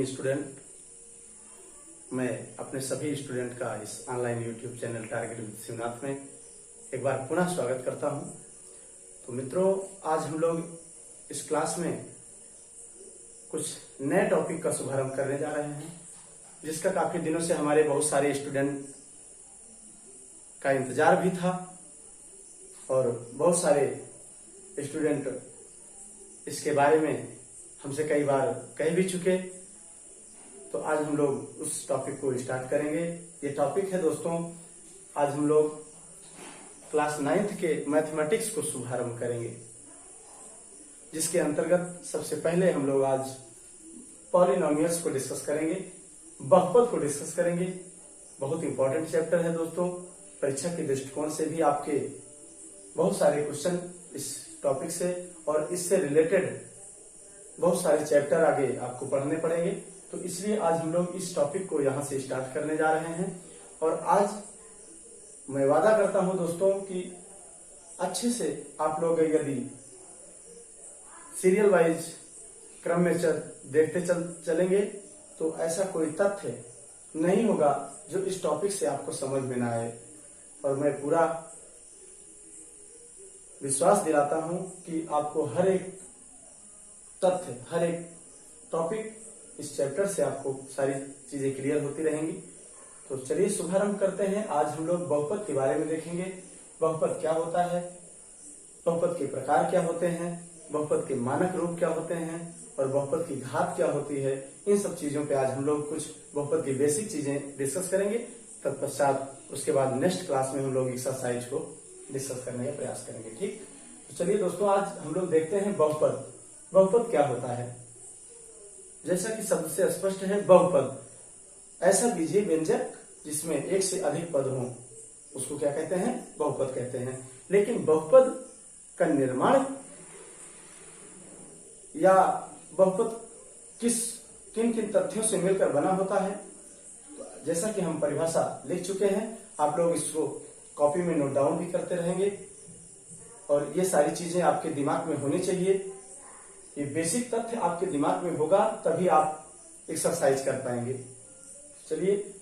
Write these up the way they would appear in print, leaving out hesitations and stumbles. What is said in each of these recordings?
Morning student. मैं अपने सभी स्टूडेंट का इस online YouTube channel target with Shivnath में एक बार पुनः स्वागत करता हूं। तो मित्रों, आज हम लोग इस क्लास में कुछ नए टॉपिक का शुभारंभ करने जा रहे हैं, जिसका काफी दिनों से हमारे बहुत सारे स्टूडेंट का इंतजार भी था और बहुत सारे स्टूडेंट इसके बारे में हमसे कई बार कह भी चुके। तो आज हम लोग उस टॉपिक को स्टार्ट करेंगे। ये टॉपिक है दोस्तों, आज हम लोग क्लास 9th के मैथमेटिक्स को शुभारंभ करेंगे, जिसके अंतर्गत सबसे पहले हम लोग आज पॉलिनोमियल्स को डिस्कस करेंगे, बहुपद को डिस्कस करेंगे। बहुत इंपॉर्टेंट चैप्टर है दोस्तों, परीक्षा के दृष्टिकोण से भी आपके बहुत सारे क्वेश्चन इस टॉपिक से और इससे रिलेटेड बहुत सारे चैप्टर आगे आपको पढ़ने पड़ेंगे। तो इसलिए आज हम लोग इस टॉपिक को यहाँ से स्टार्ट करने जा रहे हैं। और आज मैं वादा करता हूं दोस्तों कि अच्छे से आप लोग यदि सीरियल वाइज क्रम में देखते चलेंगे तो ऐसा कोई तथ्य नहीं होगा जो इस टॉपिक से आपको समझ में ना आए। और मैं पूरा विश्वास दिलाता हूं कि आपको हर एक तथ्य, हर एक टॉपिक इस चैप्टर से आपको सारी चीजें क्लियर होती रहेंगी। तो चलिए शुभारंभ करते हैं। आज हम लोग बहुपद के बारे में देखेंगे। बहुपद क्या होता है, बहुपद के प्रकार क्या होते हैं, बहुपद के मानक रूप क्या होते हैं और बहुपद की घात क्या होती है। इन सब चीजों पे आज हम लोग कुछ बहुपद की बेसिक चीजें डिस्कस करेंगे। तत्पश्चात उसके बाद नेक्स्ट क्लास में हम लोग एक्सरसाइज को डिस्कस करने का प्रयास करेंगे। ठीक, तो चलिए दोस्तों, आज हम लोग देखते हैं बहुपद। बहुपद क्या होता है? जैसा कि शब्द से स्पष्ट है, बहुपद ऐसा बीजीय व्यंजक जिसमें एक से अधिक पद हों, उसको क्या कहते हैं? बहुपद कहते हैं। लेकिन बहुपद का निर्माण या बहुपद किन किन तथ्यों से मिलकर बना होता है, तो जैसा कि हम परिभाषा लिख चुके हैं, आप लोग इसको कॉपी में नोट डाउन भी करते रहेंगे और ये सारी चीजें आपके दिमाग में होनी चाहिए। ये बेसिक तथ्य आपके दिमाग में होगा तभी आप एक्सरसाइज कर पाएंगे। चलिए,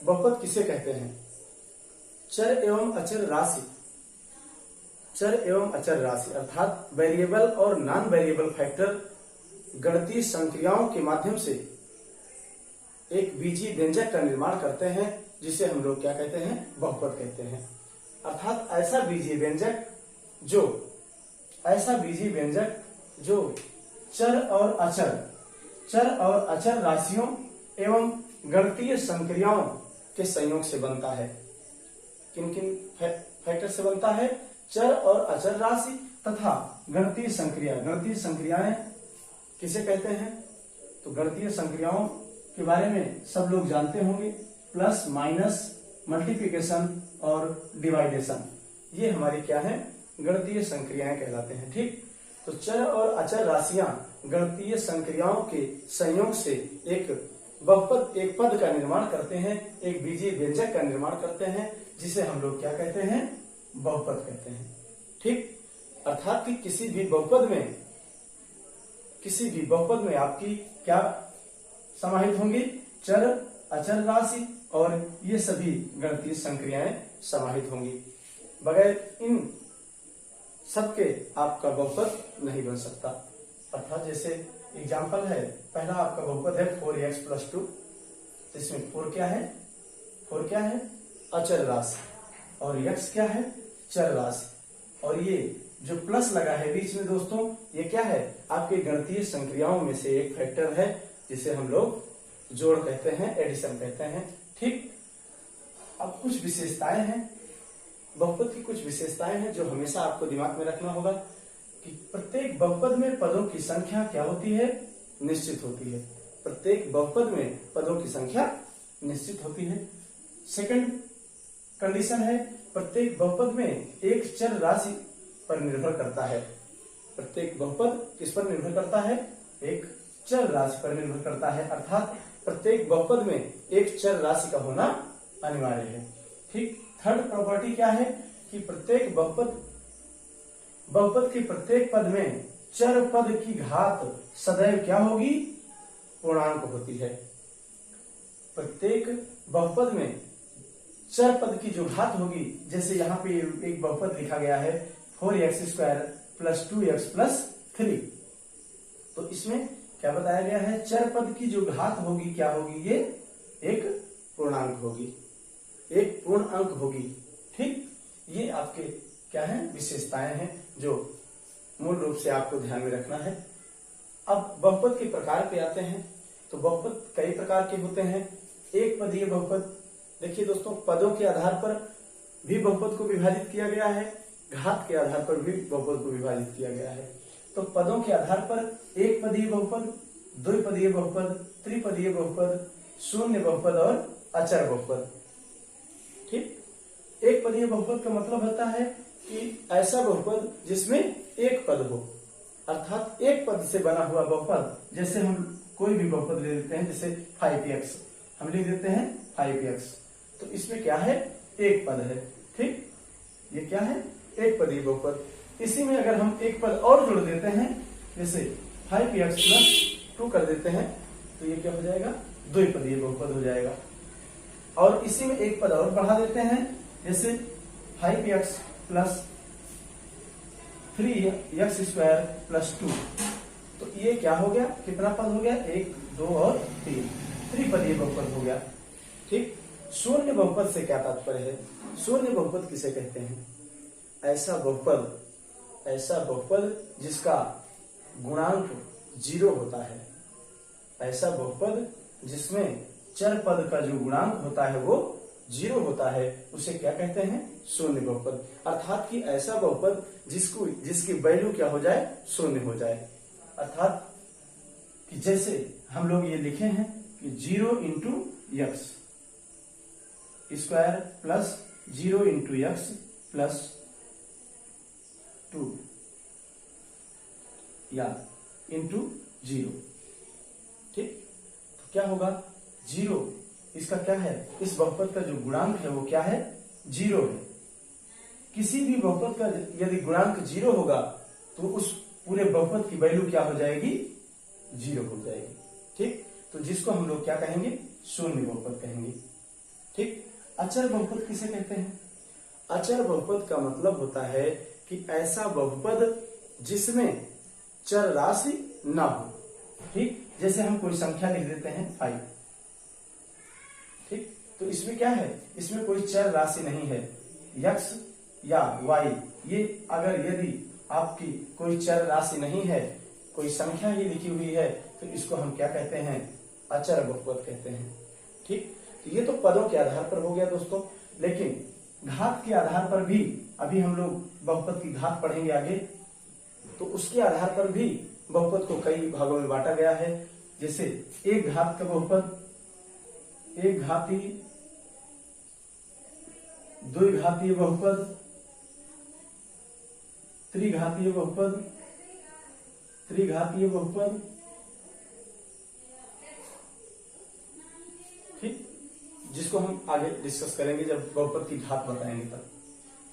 बहुपद किसे कहते हैं? चर एवं अचर राशि, चर एवं अचर राशि अर्थात वेरिएबल और नॉन वेरिएबल फैक्टर गणितीय संक्रियाओं के माध्यम से एक बीजीय व्यंजक का निर्माण करते हैं, जिसे हम लोग क्या कहते हैं? बहुपद कहते हैं। अर्थात ऐसा बीजीय व्यंजक जो चर और अचर राशियों एवं गणितीय संक्रियाओं के संयोग से बनता है। किन किन फैक्टर से बनता है? चर और अचर राशि तथा गणितीय संक्रिया। गणितीय संक्रियाएं किसे कहते हैं? तो गणितीय संक्रियाओं के बारे में सब लोग जानते होंगे, प्लस माइनस, मल्टीप्लिकेशन और डिवाइडेशन। ये हमारी क्या है? गणितीय संक्रियाएं कहलाते हैं। ठीक, तो चर और अचर राशियां गणितीय संक्रियाओं के संयोग से एक बहुपद, एक पद का निर्माण करते हैं, एक बीजीय व्यंजक का निर्माण करते हैं, जिसे हम लोग क्या कहते हैं? बहुपद कहते हैं। ठीक, अर्थात कि किसी भी बहुपद में आपकी क्या समाहित होंगी? चर, अचर राशि और ये सभी गणितीय संक्रियाएं समाहित होंगी। बगैर इन सबके आपका बहुपद नहीं बन सकता। अर्थात जैसे एग्जाम्पल है, पहला आपका बहुपद है 4x + 2, जिसमें 4 क्या है? 4 क्या है? अचर राशि और x क्या है? चर राशि। और ये जो प्लस लगा है बीच में दोस्तों, ये क्या है? आपके गणितीय संक्रियाओं में से एक फैक्टर है, जिसे हम लोग जोड़ कहते हैं, एडिशन कहते हैं। ठीक, अब कुछ विशेषताएं हैं, बहुपद की कुछ विशेषताएं हैं जो हमेशा आपको दिमाग में रखना होगा कि प्रत्येक बहुपद में पदों की संख्या क्या होती है? निश्चित होती है। प्रत्येक बहुपद में पदों की संख्या निश्चित होती है। सेकंड कंडीशन है, प्रत्येक बहुपद में एक चर राशि पर निर्भर करता है। प्रत्येक बहुपद किस पर निर्भर करता है? एक चर राशि पर निर्भर करता है। अर्थात प्रत्येक बहुपद में एक चर राशि का होना अनिवार्य है। ठीक, थर्ड प्रॉपर्टी क्या है कि प्रत्येक बहुपद के प्रत्येक पद में चर पद की घात सदैव क्या होगी? पूर्णांक होती है। प्रत्येक बहुपद में चर पद की जो घात होगी, जैसे यहाँ पे एक बहुपद लिखा गया है 4x² + 2x + 3, तो इसमें क्या बताया गया है, चर पद की जो घात होगी क्या होगी, ये एक पूर्णांक होगी, एक पूर्ण अंक होगी। ठीक, ये आपके क्या है, विशेषताएं हैं जो मूल रूप से आपको ध्यान में रखना है। अब बहुपद के प्रकार पे आते हैं। तो बहुपद कई प्रकार के होते हैं। एक पदीय बहुपद, देखिए दोस्तों, पदों के आधार पर भी बहुपद को विभाजित किया गया है, घात के आधार पर भी बहुपद को विभाजित किया गया है। तो पदों के आधार पर एक पदीय बहुपद, द्विपदीय बहुपद, त्रिपदीय बहुपद, शून्य बहुपद और अचर बहुपद। ठीक, एक पदीय बहुपद का मतलब होता है कि ऐसा बहुपद जिसमें एक पद हो, अर्थात एक पद से बना हुआ बहुपद। जैसे हम कोई भी बहुपद ले लेते हैं, जैसे 5x, हम लिख देते हैं 5x, तो इसमें क्या है, एक पद है। ठीक, ये क्या है, एक पदीय बहुपद। इसी में अगर हम एक पद और जोड़ देते हैं, जैसे 5x + 2 कर देते हैं, तो ये क्या हो जाएगा, द्विपदीय बहुपद हो जाएगा। और इसी में एक पद और बढ़ा देते हैं, जैसे 5x + 3x² + 2, तो ये क्या हो गया, कितना पद हो गया, 1, 2 और 3, त्रिपदीय बहुपद हो गया। ठीक, शून्य बहुपद से क्या तात्पर्य है, शून्य बहुपद किसे कहते हैं, ऐसा बहुपद जिसका गुणांक 0 होता है, ऐसा बहुपद जिसमें चर पद का जो गुणांक होता है वो 0 होता है, उसे क्या कहते हैं, शून्य बहुपद। अर्थात कि ऐसा बहुपद जिसकी वैल्यू क्या हो जाए, शून्य हो जाए। अर्थात कि जैसे हम लोग ये लिखे हैं कि 0 × x² + 0 × x + 2 या × 0। ठीक, तो क्या होगा, 0, इसका क्या है, इस बहुपद का जो गुणांक है वो क्या है, 0 है। किसी भी बहुपद का यदि गुणांक 0 होगा तो उस पूरे बहुपद की वैल्यू क्या हो जाएगी, 0 हो जाएगी। ठीक, तो जिसको हम लोग क्या कहेंगे, शून्य बहुपद कहेंगे। ठीक, अचर बहुपद किसे कहते हैं, अचर बहुपद का मतलब होता है कि ऐसा बहुपद जिसमें चर राशि ना हो। ठीक, जैसे हम कोई संख्या लिख देते हैं 5, ठीक, तो इसमें क्या है, इसमें कोई चर राशि नहीं है, x या y, ये अगर यदि आपकी कोई चर राशि नहीं है, कोई संख्या ही लिखी हुई है, तो इसको हम क्या कहते हैं, अचर बहुपद कहते हैं। ठीक, तो ये तो पदों के आधार पर हो गया दोस्तों। लेकिन घात के आधार पर भी, अभी हम लोग बहुपद की घात पढ़ेंगे आगे, तो उसके आधार पर भी बहुपद को कई भागों में बांटा गया है। जैसे एक घात का बहुपद, एक घाती, द्विघातीय बहुपद, त्रिघातीय बहुपद, त्रिघातीय बहुपद। ठीक, जिसको हम आगे डिस्कस करेंगे जब बहुपद की घात बताएंगे तब।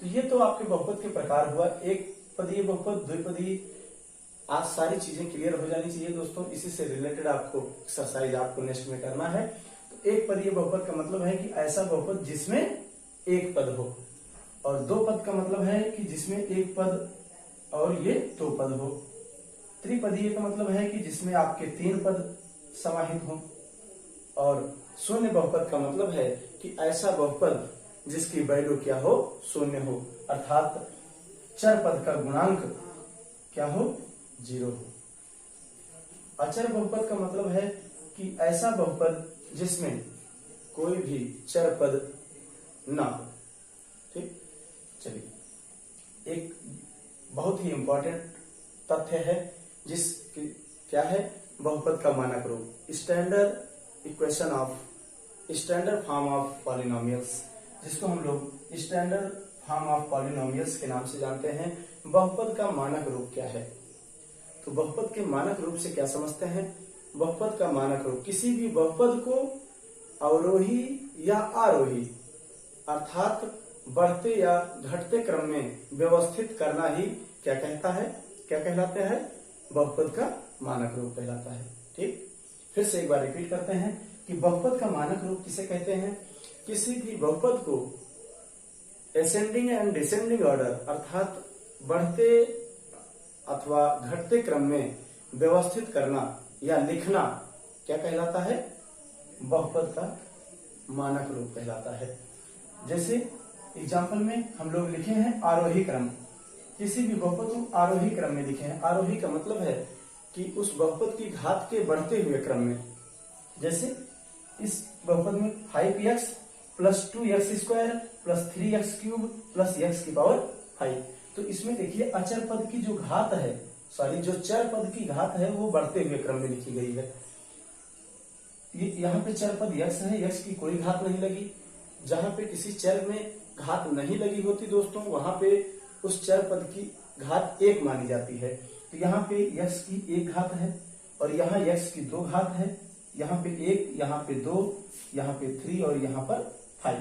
तो ये तो आपके बहुपद के प्रकार हुआ, एक पदीय बहुपद, द्विपदीय। आज सारी चीजें क्लियर हो जानी चाहिए दोस्तों। इसी से रिलेटेड आपको एक्सरसाइज आपको नेक्स्ट में करना है। तो एक पदीय बहुपद का मतलब है कि ऐसा बहुपद जिसमें एक पद हो, और दो पद का मतलब है कि जिसमें एक पद और ये दो पद हो। त्रिपदीय का मतलब है कि जिसमें आपके 3 पद समाहित हो। और शून्य बहुपद का मतलब है कि ऐसा बहुपद जिसकी वैल्यू क्या हो, शून्य हो, अर्थात चर पद का गुणांक क्या हो, 0 हो। अचर बहुपद का मतलब है कि ऐसा बहुपद जिसमें कोई भी चर पद ना हो। ठीक, चलिए, एक बहुत ही इंपॉर्टेंट तथ्य है जिस क्या है, बहुपद का मानक रूप, स्टैंडर्ड फॉर्म ऑफ पॉलिनोमियल्स, जिसको हम लोग स्टैंडर्ड फॉर्म ऑफ पॉलिनोमियल्स के नाम से जानते हैं। बहुपद का मानक रूप क्या है? तो बहुपद के मानक रूप से क्या समझते हैं? बहुपद का मानक रूप किसी भी बहुपद को अवरोही या आरोही अर्थात बढ़ते या घटते क्रम में व्यवस्थित करना ही क्या कहता है, क्या कहलाता है? बहुपद का मानक रूप कहलाता है। ठीक, फिर से एक बार रिपीट करते हैं कि बहुपद का मानक रूप किसे कहते हैं? किसी भी बहुपद को एसेंडिंग एंड डिसेंडिंग ऑर्डर अर्थात बढ़ते अथवा घटते क्रम में व्यवस्थित करना या लिखना क्या कहलाता है? बहुपद का मानक रूप कहलाता है। जैसे एग्जाम्पल में हम लोग लिखे हैं आरोही क्रम। किसी भी बहुपद को आरोही क्रम में लिखे हैं। आरोही का मतलब है कि उस बहुपद की घात के बढ़ते हुए क्रम में। जैसे इस बहुपद में 5x plus 2x square plus 3x cube plus x की पावर 5। तो इसमें देखिए अचर पद की जो घात है, सॉरी जो चर पद की घात है वो बढ़ते हुए क्रम में लिखी गई है। ये यहाँ पे चर पद x है, x की कोई घात नहीं लगी। जहां पे किसी चर में घात नहीं लगी होती दोस्तों, वहां पे उस चर पद की घात 1 मानी जाती है। तो यहाँ पे x की 1 घात है और यहाँ x की 2 घात है। यहाँ पे 1, यहाँ पे 2, यहाँ पे 3 और यहाँ पर 5।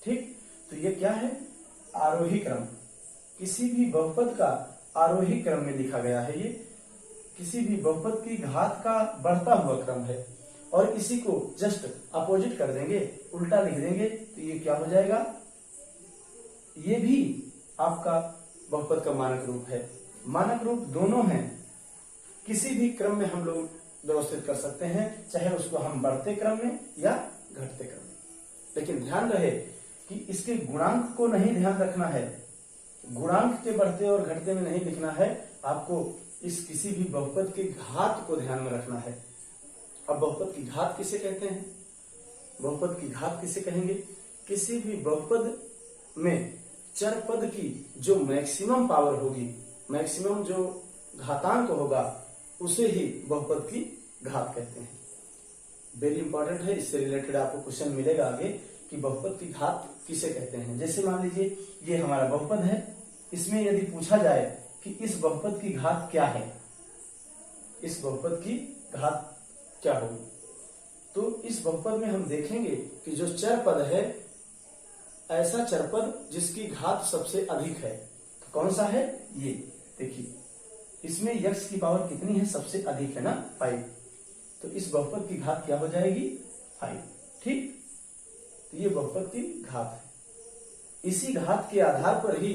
ठीक, तो ये क्या है? आरोही क्रम। किसी भी बहुपद का आरोही क्रम में लिखा गया है। ये किसी भी बहुपद की घात का बढ़ता हुआ क्रम है और इसी को जस्ट अपोजिट कर देंगे, उल्टा लिख देंगे तो ये क्या हो जाएगा? ये भी आपका बहुपद का मानक रूप है। मानक रूप दोनों हैं। किसी भी क्रम में हम लोग व्यवस्थित कर सकते हैं, चाहे उसको हम बढ़ते क्रम में या घटते क्रम में। लेकिन ध्यान रहे कि इसके गुणांक को नहीं ध्यान रखना है। गुणांक के बढ़ते और घटते में नहीं लिखना है, आपको इस किसी भी बहुपद की घात को ध्यान में रखना है। अब बहुपद की घात किसे कहते हैं? बहुपद की घात किसे कहेंगे? किसी भी बहुपद में चर पद की जो मैक्सिमम पावर होगी, मैक्सिमम जो घातांक होगा, उसे ही बहुपद की घात कहते हैं। वेरी इंपॉर्टेंट है, इससे रिलेटेड आपको क्वेश्चन मिलेगा आगे कि बहुपद की घात किसे कहते हैं। जैसे मान लीजिए ये हमारा बहुपद है, इसमें यदि पूछा जाए कि इस बहुपद की घात क्या है, इस बहुपद की घात क्या होगी, तो इस बहुपद में हम देखेंगे कि जो चर पद है, ऐसा चर पद जिसकी घात सबसे अधिक है, तो कौन सा है? ये देखिए, इसमें x की पावर कितनी है? सबसे अधिक है ना, 5। तो इस बहुपद की घात क्या हो जाएगी? 5। ठीक, तो ये बहुपद की घात है। इसी घात के आधार पर ही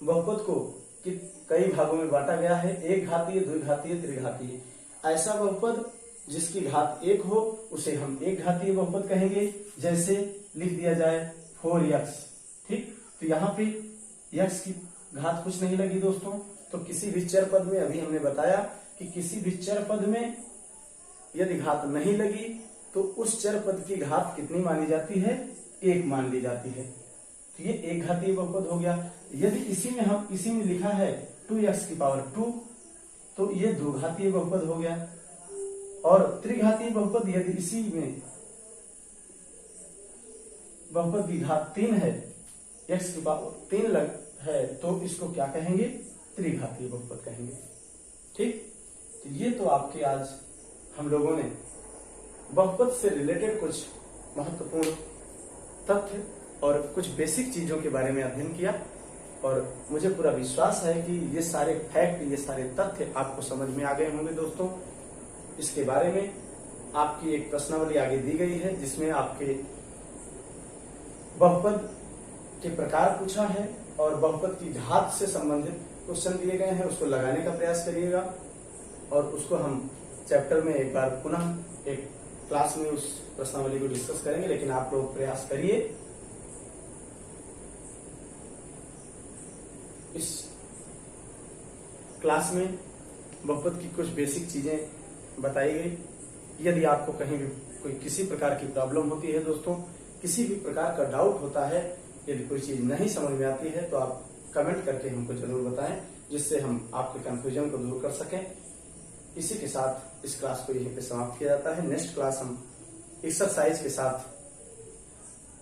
बहुपद को कई भागों में बांटा गया है। एक घातीय, द्विघातीय, त्रिघातीय। ऐसा बहुपद जिसकी घात 1 हो उसे हम एक घातीय बहुपद कहेंगे। जैसे लिख दिया जाए 4x। ठीक, तो यहाँ पे x की घात कुछ नहीं लगी दोस्तों। तो किसी भी चर पद में, अभी हमने बताया कि किसी भी चर पद में यदि घात नहीं लगी तो उस चर पद की घात कितनी मानी जाती है? 1 मान ली जाती है। तो ये एक घातीय बहुपद हो गया। यदि इसी में लिखा है 2x की पावर 2, तो ये 2 घातीय बहुपद हो गया। और त्रिघातीय बहुपद यदि इसी में बहुपद की घात 3 है, x की पावर 3 है, तो इसको क्या कहेंगे? त्रिघातीय बहुपद कहेंगे। ठीक, तो ये तो आपके आज हम लोगों ने बहुपद से रिलेटेड कुछ महत्वपूर्ण तथ्य और कुछ बेसिक चीजों के बारे में अध्ययन किया और मुझे पूरा विश्वास है कि ये सारे फैक्ट, ये सारे तथ्य आपको समझ में आ गए होंगे दोस्तों। इसके बारे में आपकी एक प्रश्नावली आगे दी गई है जिसमें आपके बहुपद के प्रकार पूछा है और बहुपद की घात से संबंधित क्वेश्चन दिए गए हैं, उसको लगाने का प्रयास करिएगा और उसको हम चैप्टर में एक बार पुनः एक क्लास में उस प्रश्नावली को डिस्कस करेंगे। लेकिन आप लोग प्रयास करिए। इस क्लास में बहुपद की कुछ बेसिक चीजें बताई गई। यदि आपको कहीं भी कोई किसी प्रकार की प्रॉब्लम होती है दोस्तों, किसी भी प्रकार का डाउट होता है, यदि कोई चीज नहीं समझ में आती है तो आप कमेंट करके हमको जरूर बताएं, जिससे हम आपके कंफ्यूजन को दूर कर सकें। इसी के साथ इस क्लास को यहीं पे समाप्त किया जाता है। नेक्स्ट क्लास हम एक्सरसाइज के साथ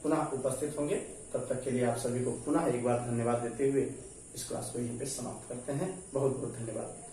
पुनः उपस्थित होंगे। तब तक के लिए आप सभी को पुनः एक बार धन्यवाद देते हुए इस क्लास को यहीं पे समाप्त करते हैं। बहुत बहुत धन्यवाद।